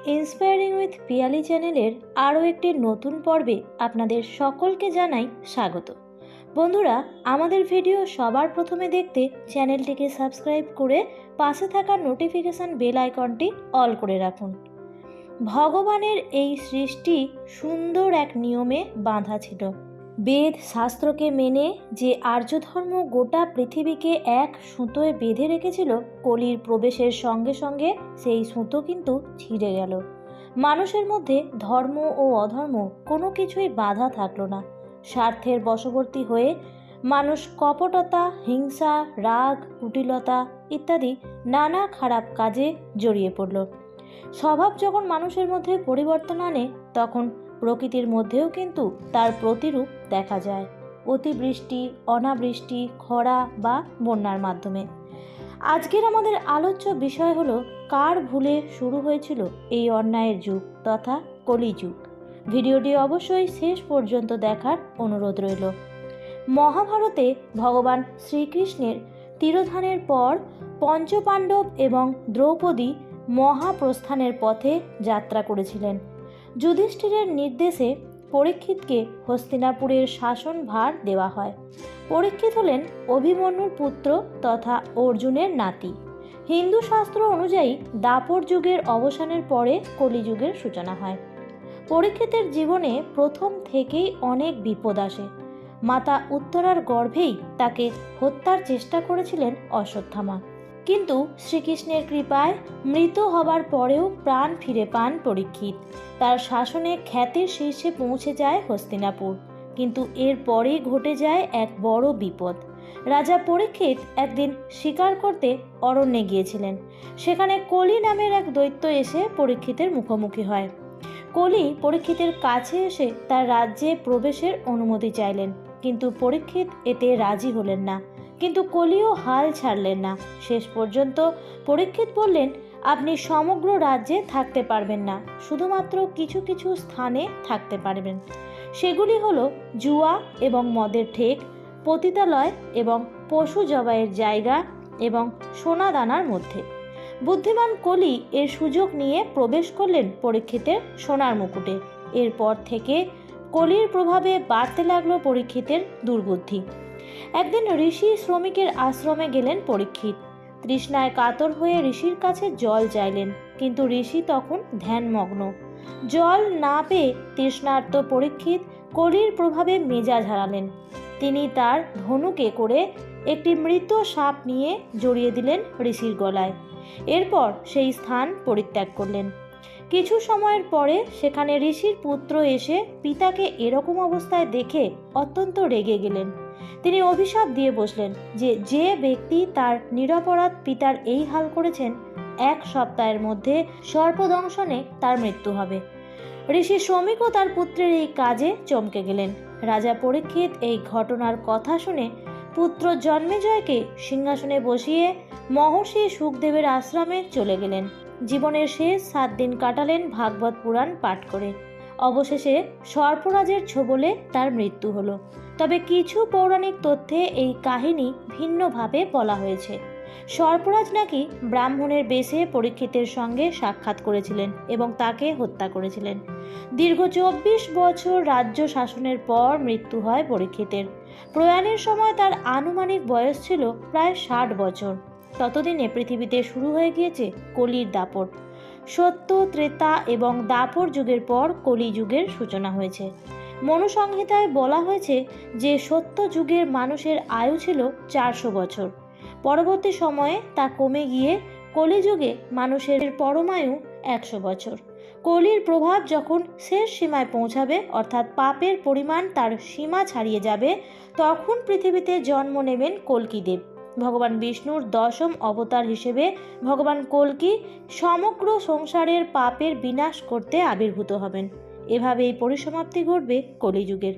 Inspiring with Piyali চ্যানেলের আরও একটি নতুন পর্বে আপনাদের সকলকে জানাই স্বাগত। বন্ধুরা, আমাদের ভিডিও সবার প্রথমে দেখতে চ্যানেলটিকে সাবস্ক্রাইব করে পাশে থাকা নোটিফিকেশান বেল আইকনটি অল করে রাখুন। ভগবানের এই সৃষ্টি সুন্দর এক নিয়মে বাঁধা ছিল। বেদ শাস্ত্রকে মেনে যে আর্যধর্ম গোটা পৃথিবীকে এক সুতোয় বেঁধে রেখেছিল, কলির প্রবেশের সঙ্গে সঙ্গে সেই সুতো কিন্তু ছিঁড়ে গেল। মানুষের মধ্যে ধর্ম ও অধর্ম কোনো কিছুই বাধা থাকলো না। স্বার্থের বশবর্তী হয়ে মানুষ কপটতা, হিংসা, রাগ, কুটিলতা ইত্যাদি নানা খারাপ কাজে জড়িয়ে পড়ল। স্বভাব যখন মানুষের মধ্যে পরিবর্তন আনে, তখন প্রকৃতির মধ্যেও কিন্তু তার প্রতিরূপ দেখা যায় অতিবৃষ্টি, অনাবৃষ্টি, খরা বা বন্যার মাধ্যমে। আজকের আমাদের আলোচ্য বিষয় হলো কার ভুলে শুরু হয়েছিল এই অন্যায়ের যুগ তথা কলিযুগ। ভিডিওটি অবশ্যই শেষ পর্যন্ত দেখার অনুরোধ রইল। মহাভারতে ভগবান শ্রীকৃষ্ণের তিরোধানের পর পঞ্চপাণ্ডব এবং দ্রৌপদী মহাপ্রস্থানের পথে যাত্রা করেছিলেন। যুধিষ্ঠিরের নির্দেশে পরীক্ষিতকে হস্তিনাপুরের শাসনভার দেওয়া হয়। পরীক্ষিত হলেন অভিমন্যুর পুত্র তথা অর্জুনের নাতি। হিন্দু শাস্ত্র অনুযায়ী দাপর যুগের অবসানের পরে কলিযুগের সূচনা হয়। পরীক্ষিতের জীবনে প্রথম থেকেই অনেক বিপদ আসে। মাতা উত্তরার গর্ভেই তাকে হত্যার চেষ্টা করেছিলেন অশ্বত্থামা, কিন্তু শ্রীকৃষ্ণের কৃপায় মৃত হবার পরেও প্রাণ ফিরে পান পরীক্ষিত। তার শাসনে খ্যাতির শীর্ষে পৌঁছে যায় হস্তিনাপুর। কিন্তু এর পরেই ঘটে যায় এক বড় বিপদ। রাজা পরীক্ষিত একদিন শিকার করতে অরণ্যে গিয়েছিলেন। সেখানে কলি নামের এক দৈত্য এসে পরীক্ষিতের মুখোমুখি হয়। কলি পরীক্ষিতের কাছে এসে তার রাজ্যে প্রবেশের অনুমতি চাইলেন, কিন্তু পরীক্ষিত এতে রাজি হলেন না। কিন্তু কলিও হাল ছাড়লেন না। শেষ পর্যন্ত পরীক্ষিত বললেন, আপনি সমগ্র রাজ্যে থাকতে পারবেন না, শুধুমাত্র কিছু কিছু স্থানে থাকতে পারবেন। সেগুলি হলো জুয়া এবং মদের ঠেক, পতিতালয় এবং পশু জবাইয়ের জায়গা এবং সোনা দানার মধ্যে। বুদ্ধিমান কলি এর সুযোগ নিয়ে প্রবেশ করলেন পরীক্ষিতের সোনার মুকুটে। এরপর থেকে কলির প্রভাবে বাড়তে লাগলো পরীক্ষিতের দুর্বুদ্ধি। একদিন ঋষি শ্রমিকের আশ্রমে গেলেন পরীক্ষিত। তৃষ্ণায় কাতর হয়ে ঋষির কাছে জল চাইলেন, কিন্তু ঋষি তখন ধ্যানমগ্ন। জল না পেয়ে তৃষ্ণার্ত পরীক্ষিত কলির প্রভাবে মেজাজ হারালেন। তিনি তার ধনুকে করে একটি মৃত সাপ নিয়ে জড়িয়ে দিলেন ঋষির গলায়। এরপর সেই স্থান পরিত্যাগ করলেন। কিছু সময়ের পরে সেখানে ঋষির পুত্র এসে পিতাকে এরকম অবস্থায় দেখে অত্যন্ত রেগে গেলেন। তিনি অভিশাপ দিয়ে বসলেন যে যে ব্যক্তি তার নিরপরাধ পিতার এই হাল করেছেন, 1 সপ্তাহের মধ্যে সর্পদংশনে তার মৃত্যু হবে। ঋষি শ্রমিকও তার পুত্রের এই কাজে চমকে গেলেন। রাজা পরীক্ষিত এই ঘটনার কথা শুনে পুত্র জন্মেজয়কে সিংহাসনে বসিয়ে মহর্ষি সুখদেবের আশ্রমে চলে গেলেন। জীবনের শেষ 7 দিন কাটালেন ভাগবত পুরাণ পাঠ করে। অবশেষে সর্পরাজের ছোবলে তার মৃত্যু হলো। তবে কিছু পৌরাণিক তথ্যে এই কাহিনী ভিন্নভাবে বলা হয়েছে। সর্পরাজ নাকি ব্রাহ্মণের বেশে পরীক্ষিতের সঙ্গে সাক্ষাৎ করেছিলেন এবং তাকে হত্যা করেছিলেন। দীর্ঘ 24 বছর রাজ্য শাসনের পর মৃত্যু হয় পরীক্ষিতের। প্রয়াণের সময় তার আনুমানিক বয়স ছিল প্রায় 60 বছর। ততদিনে পৃথিবীতে শুরু হয়ে গিয়েছে কলির দাপট। সত্য, ত্রেতা এবং দাপর যুগের পর কলি যুগের সূচনা হয়েছে। মনুসংহিতায় বলা হয়েছে যে সত্য যুগের মানুষের আয়ু ছিল 400 বছর। পরবর্তী সময়ে তা কমে গিয়ে কলিযুগে মানুষের পরমায়ু 100 বছর। কলির প্রভাব যখন শেষ সীমায় পৌঁছাবে, অর্থাৎ পাপের পরিমাণ তার সীমা ছাড়িয়ে যাবে, তখন পৃথিবীতে জন্ম নেবেন কল্কিদেব। ভগবান বিষ্ণুর 10ম অবতার হিসেবে ভগবান কল্কি সমগ্র সংসারের পাপের বিনাশ করতে আবির্ভূত হবেন। এভাবেই পরিসমাপ্তি ঘটবে কলিযুগের।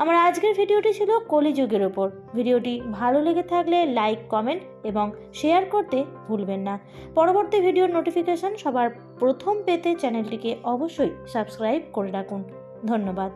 আমার আজকের ভিডিওটি ছিল কলিযুগের ওপর। ভিডিওটি ভালো লেগে থাকলে লাইক, কমেন্ট এবং শেয়ার করতে ভুলবেন না। পরবর্তী ভিডিওর নোটিফিকেশন সবার প্রথম পেতে চ্যানেলটিকে অবশ্যই সাবস্ক্রাইব করে রাখুন। ধন্যবাদ।